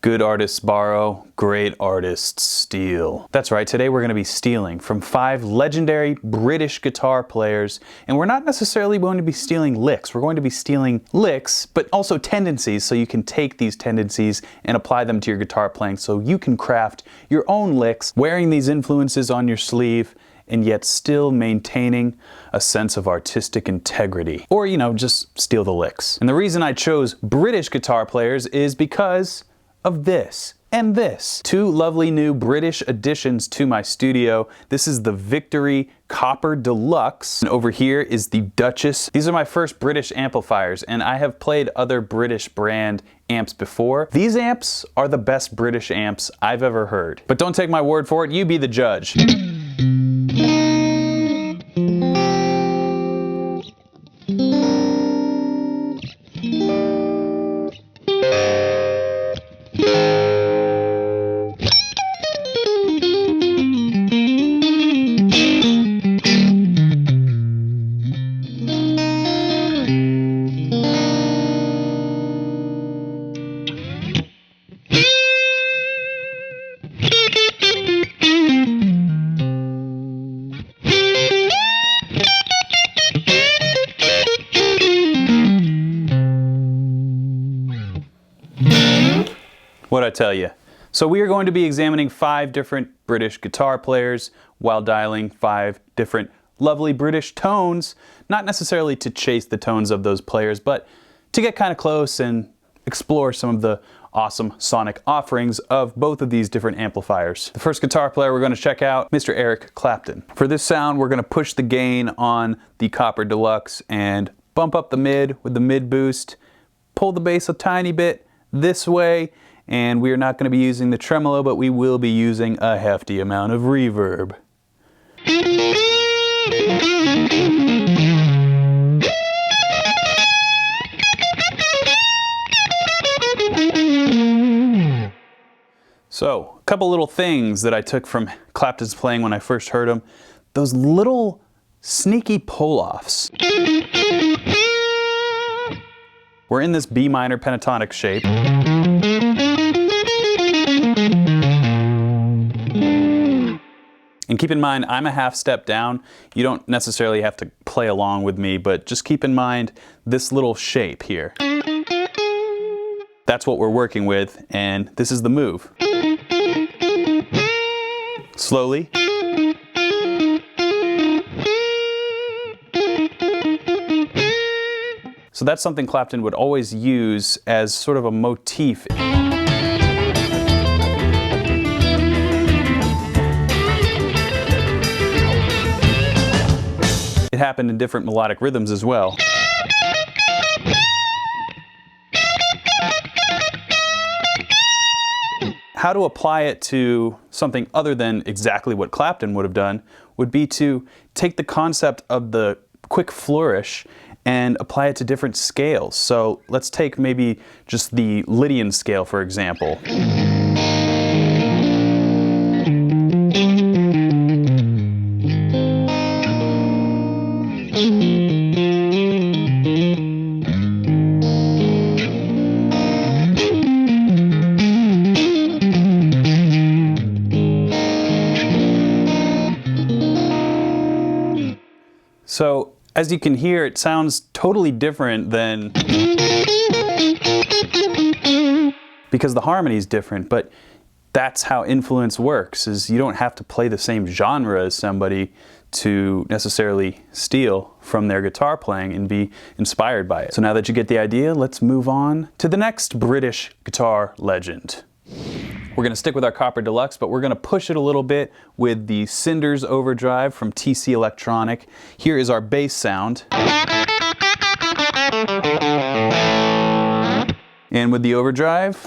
Good artists borrow, great artists steal. That's right, today we're going to be stealing from 5 legendary British guitar players, and we're not necessarily going to be stealing licks. We're going to be stealing licks, but also tendencies, so you can take these tendencies and apply them to your guitar playing so you can craft your own licks, wearing these influences on your sleeve, and yet still maintaining a sense of artistic integrity. Or, just steal the licks. And the reason I chose British guitar players is because of this and this. 2 lovely new British additions to my studio. This is the Victory Copper Deluxe, and over here is the Duchess. These are my first British amplifiers, and I have played other British brand amps before. These amps are the best British amps I've ever heard. But don't take my word for it, you be the judge. What'd I tell you? So we are going to be examining 5 different British guitar players while dialing 5 different lovely British tones, not necessarily to chase the tones of those players, but to get kind of close and explore some of the awesome sonic offerings of both of these different amplifiers. The first guitar player we're going to check out, Mr. Eric Clapton. For this sound, we're going to push the gain on the Copper Deluxe and bump up the mid with the mid boost, pull the bass a tiny bit this way, and we are not going to be using the tremolo, but we will be using a hefty amount of reverb. So, a couple little things that I took from Clapton's playing when I first heard him. Those little sneaky pull-offs. We're in this B minor pentatonic shape. And keep in mind, I'm a half step down. You don't necessarily have to play along with me, but just keep in mind this little shape here. That's what we're working with, and this is the move. Slowly. So that's something Clapton would always use as sort of a motif. It happened in different melodic rhythms as well. How to apply it to something other than exactly what Clapton would have done would be to take the concept of the quick flourish and apply it to different scales. So let's take maybe just the Lydian scale, for example. So, as you can hear, it sounds totally different than, because the harmony is different, but that's how influence works, is you don't have to play the same genre as somebody to necessarily steal from their guitar playing and be inspired by it. So now that you get the idea, let's move on to the next British guitar legend. We're going to stick with our Copper Deluxe, but we're going to push it a little bit with the Cinders Overdrive from TC Electronic. Here is our bass sound. And with the overdrive.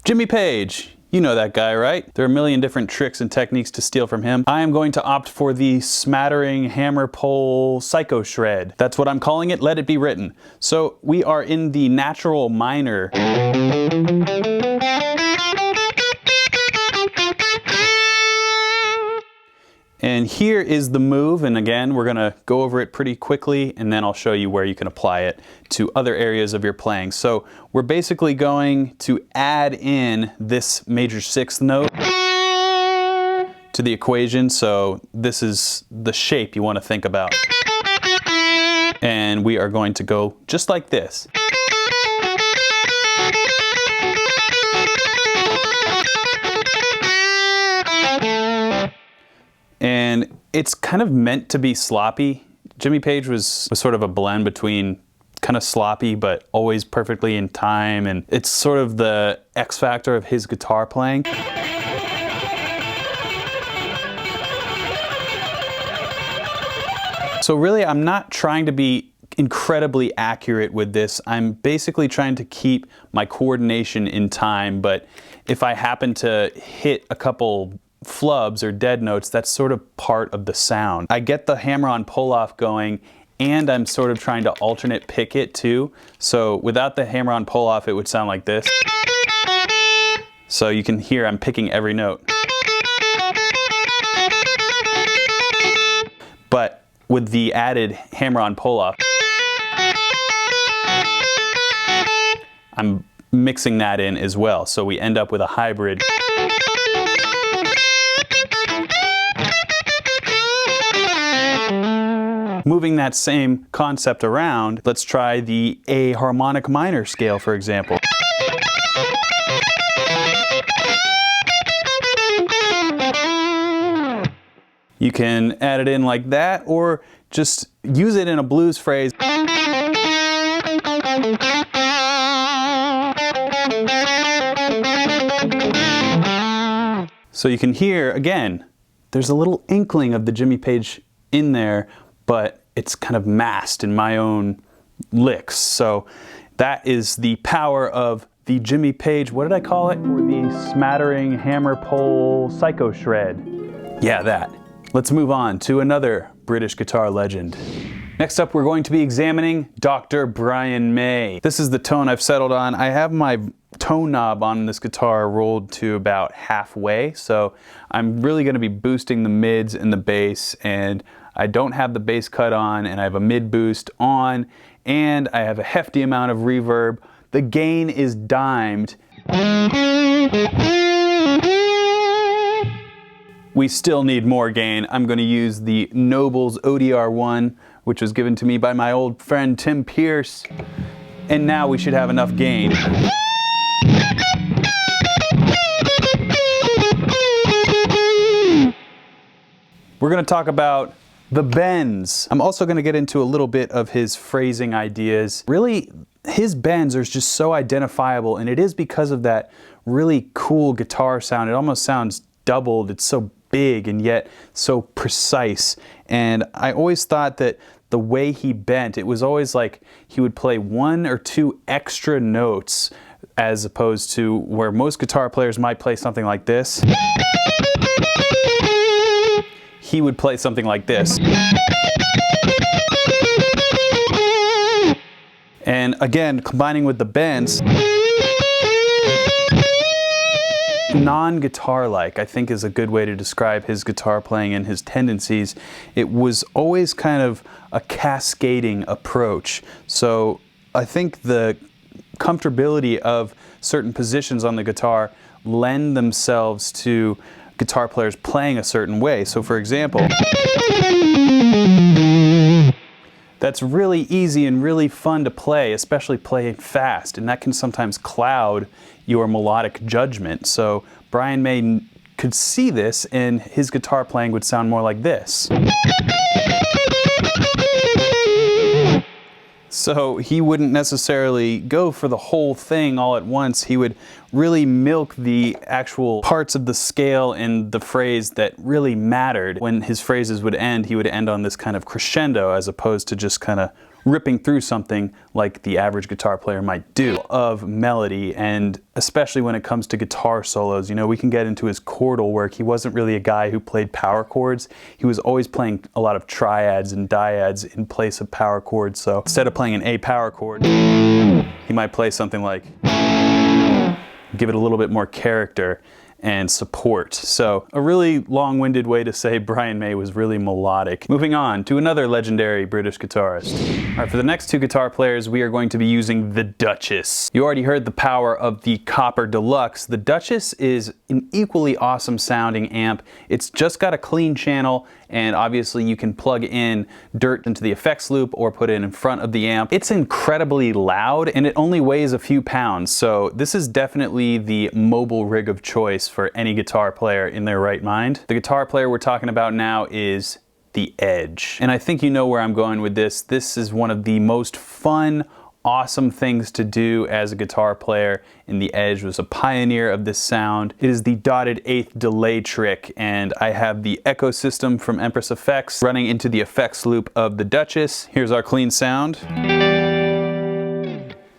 Jimmy Page. You know that guy, right? There are a million different tricks and techniques to steal from him. I am going to opt for the smattering hammer pole psycho shred. That's what I'm calling it. Let it be written. So we are in the natural minor. And here is the move, and again, we're gonna go over it pretty quickly, and then I'll show you where you can apply it to other areas of your playing. So we're basically going to add in this major sixth note to the equation. So this is the shape you wanna think about. And we are going to go just like this. And it's kind of meant to be sloppy. Jimmy Page was sort of a blend between kind of sloppy but always perfectly in time, and it's sort of the X factor of his guitar playing. So really, I'm not trying to be incredibly accurate with this. I'm basically trying to keep my coordination in time, but if I happen to hit a couple flubs or dead notes, that's sort of part of the sound. I get the hammer-on pull-off going, and I'm sort of trying to alternate pick it too. So without the hammer-on pull-off, it would sound like this. So you can hear I'm picking every note. But with the added hammer-on pull-off, I'm mixing that in as well. So we end up with a hybrid. Moving that same concept around, let's try the A harmonic minor scale, for example. You can add it in like that, or just use it in a blues phrase. So you can hear, again, there's a little inkling of the Jimmy Page in there, but it's kind of masked in my own licks. So that is the power of the Jimmy Page, what did I call it? Or the smattering hammer pole psycho shred. Yeah, that. Let's move on to another British guitar legend. Next up, we're going to be examining Dr. Brian May. This is the tone I've settled on. I have my tone knob on this guitar rolled to about halfway, so I'm really going to be boosting the mids and the bass, and I don't have the bass cut on, and I have a mid boost on, and I have a hefty amount of reverb. The gain is dimed. We still need more gain. I'm going to use the Nobles ODR1, which was given to me by my old friend Tim Pierce, and now we should have enough gain. We're going to talk about the bends. I'm also going to get into a little bit of his phrasing ideas. Really, his bends are just so identifiable, and it is because of that really cool guitar sound. It almost sounds doubled. It's so big and yet so precise. And I always thought that the way he bent, it was always like he would play one or two extra notes as opposed to where most guitar players might play something like this. He would play something like this. And again, combining with the bends, non-guitar-like, I think, is a good way to describe his guitar playing and his tendencies. It was always kind of a cascading approach. So I think the comfortability of certain positions on the guitar lend themselves to guitar players playing a certain way. So for example, that's really easy and really fun to play, especially playing fast, and that can sometimes cloud your melodic judgment. So Brian May could see this, and his guitar playing would sound more like this. So he wouldn't necessarily go for the whole thing all at once. He would really milk the actual parts of the scale and the phrase that really mattered. When his phrases would end, he would end on this kind of crescendo as opposed to just kind of ripping through something like the average guitar player might do. Of melody, and especially when it comes to guitar solos, you know, we can get into his chordal work. He wasn't really a guy who played power chords. He was always playing a lot of triads and dyads in place of power chords. So instead of playing an A power chord, he might play something like, give it a little bit more character. and support. So a really long-winded way to say Brian May was really melodic. Moving on to another legendary British guitarist. All right, for the next two guitar players, we are going to be using the Duchess. You already heard the power of the Copper Deluxe. The Duchess is an equally awesome sounding amp. It's just got a clean channel, and obviously you can plug in dirt into the effects loop or put it in front of the amp. It's incredibly loud, and it only weighs a few pounds, so this is definitely the mobile rig of choice for any guitar player in their right mind. The guitar player we're talking about now is the Edge. And I think you know where I'm going with this. This is one of the most fun, awesome things to do as a guitar player, and the Edge was a pioneer of this sound. It is the dotted eighth delay trick, and I have the echo system from Empress Effects running into the effects loop of the Duchess. Here's our clean sound.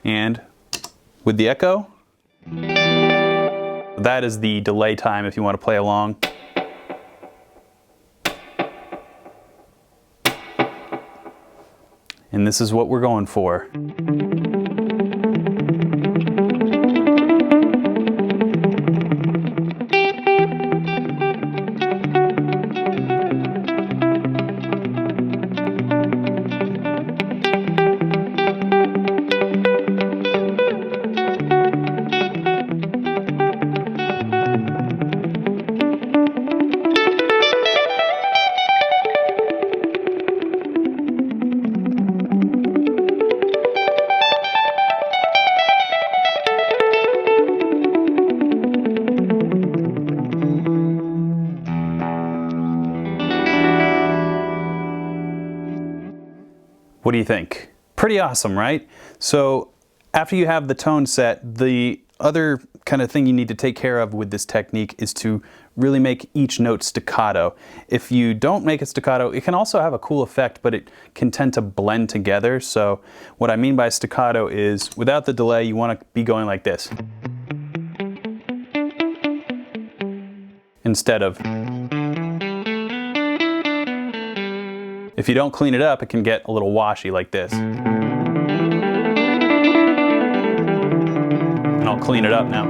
And with the echo, that is the delay time if you want to play along. And this is what we're going for. What do you think? Pretty awesome, right? So after you have the tone set, the other kind of thing you need to take care of with this technique is to really make each note staccato. If you don't make it staccato, it can also have a cool effect, but it can tend to blend together. So what I mean by staccato is without the delay, you want to be going like this instead of. If you don't clean it up, it can get a little washy like this. And I'll clean it up now.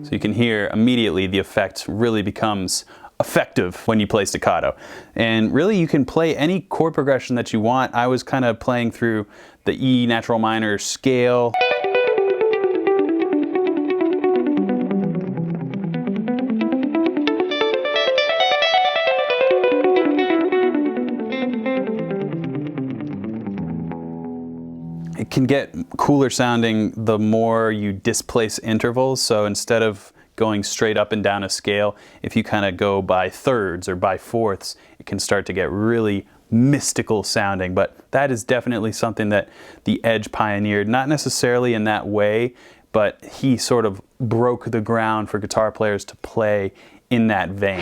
So you can hear immediately the effect really becomes effective when you play staccato. And really you can play any chord progression that you want. I was kind of playing through the E natural minor scale. It can get cooler sounding the more you displace intervals. So instead of going straight up and down a scale, if you kind of go by thirds or by fourths, it can start to get really mystical sounding. But that is definitely something that the Edge pioneered, not necessarily in that way, but he sort of broke the ground for guitar players to play in that vein.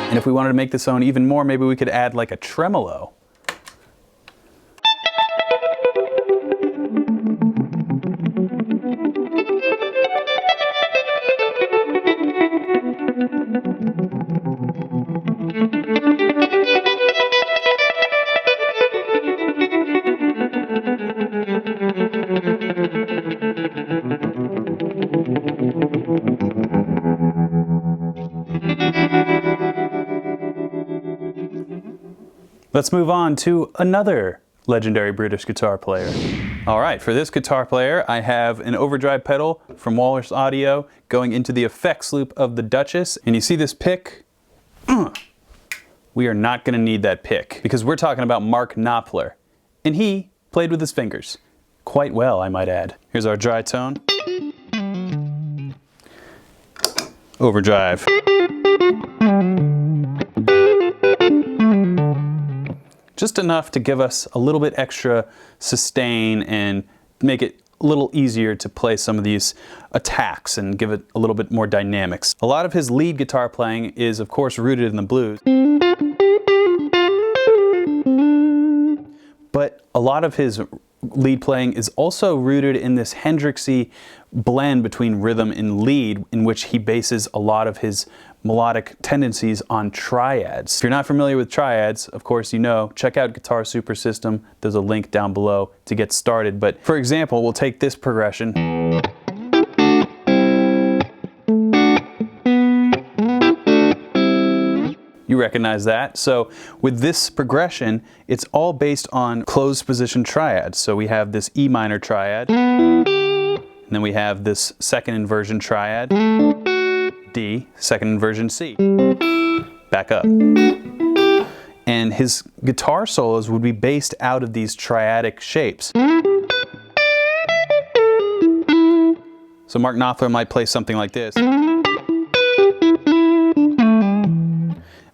And if we wanted to make this sound even more, maybe we could add like a tremolo. Let's move on to another legendary British guitar player. All right, for this guitar player, I have an overdrive pedal from Walrus Audio going into the effects loop of the Duchess. And you see this pick? We are not gonna need that pick because we're talking about MarkKnopfler. And he played with his fingers. Quite well, I might add. Here's our dry tone. Overdrive. Just enough to give us a little bit extra sustain and make it a little easier to play some of these attacks and give it a little bit more dynamics. A lot of his lead guitar playing is of course rooted in the blues, but a lot of his lead playing is also rooted in this Hendrixy blend between rhythm and lead, in which he bases a lot of his melodic tendencies on triads. If you're not familiar with triads, of course you know, check out Guitar Super System. There's a link down below to get started. But for example, we'll take this progression. You recognize that. So with this progression, it's all based on closed position triads. So we have this E minor triad, and then we have this second inversion triad, D, second inversion C. Back up. And his guitar solos would be based out of these triadic shapes. So Mark Knopfler might play something like this.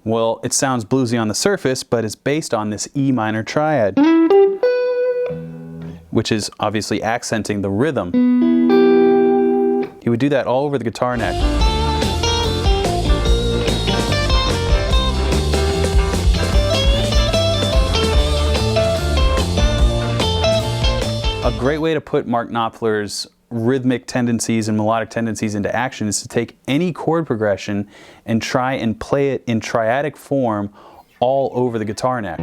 Well, it sounds bluesy on the surface, but it's based on this E minor triad, which is obviously accenting the rhythm. He would do that all over the guitar neck. A great way to put Mark Knopfler's rhythmic tendencies and melodic tendencies into action is to take any chord progression and try and play it in triadic form all over the guitar neck.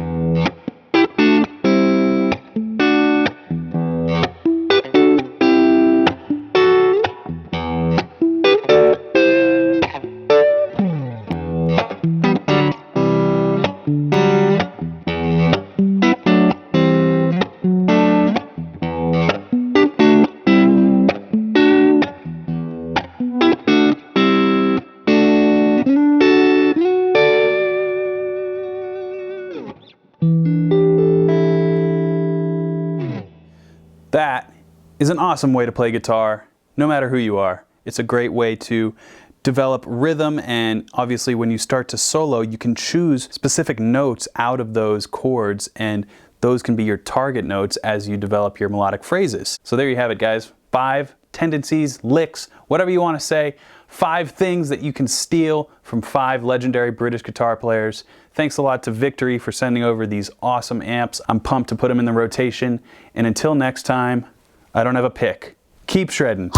That is an awesome way to play guitar, no matter who you are. It's a great way to develop rhythm, and obviously when you start to solo, you can choose specific notes out of those chords, and those can be your target notes as you develop your melodic phrases. So there you have it, guys. 5 tendencies, licks, whatever you want to say. 5 things that you can steal from 5 legendary British guitar players. Thanks a lot to Victory for sending over these awesome amps. I'm pumped to put them in the rotation. And until next time, I don't have a pick. Keep shredding.